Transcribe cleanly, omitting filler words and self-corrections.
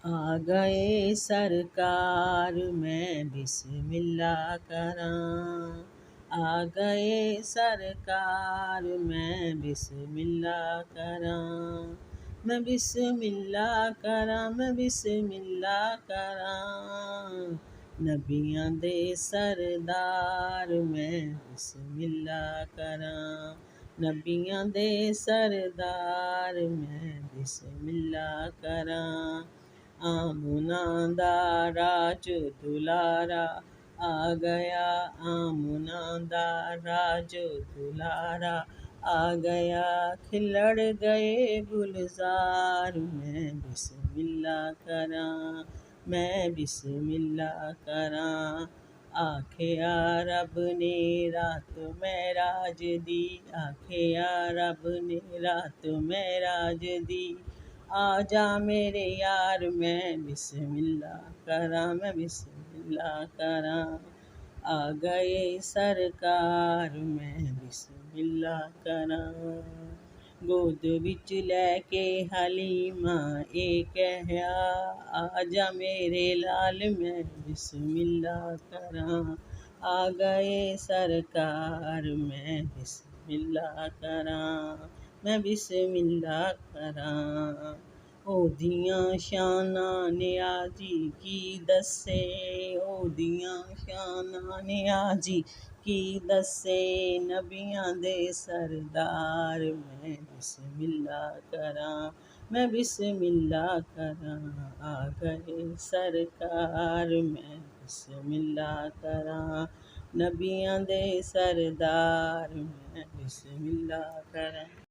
आ गए सरकार मैं बिस्मिल्लाह करां। आ गए सरकार मैं बिस्मिल्लाह करां। मैं बिस्मिल्लाह करां, मैं बिस्मिल्लाह करां। नबियां दे सरदार मैं बिस्मिल्लाह करां। नबियां दे सरदार मैं बिस्मिल्लाह करां। आमुना दा राज दुलारा आ गया। आमुना दा राज दुलारा आ गया। खिलड़ गए गुलजार मैं बिस्मिल्लाह करां। मैं बिस्मिल्लाह करां। आखिया रब ने रात महराज दी। आखिया रब ने रात महराज दी। आजा मेरे यार मैं बिस्मिल्लाह करां। मैं बिस्मिल्लाह करां। आ गए सरकार मैं बिस्मिल्लाह करां। गोद विच लैके हलीमा ए कहया। आजा मेरे लाल मैं बिस्मिल्लाह करां। आ गए सरकार मैं बिस्मिल्लाह करां। मैं बिस्मिल्लाह करां। ओदियां शानां नियाजी की दस्से। ओदियां शानां नियाजी की दस्से। नबियां दे सरदार मैं बिस्मिल्लाह करां। मैं बिस्मिल्लाह करां। आ गए सरकार मैं बिस्मिल्लाह करां। नबियां दे सरदार मैं बिस्मिल्लाह करां।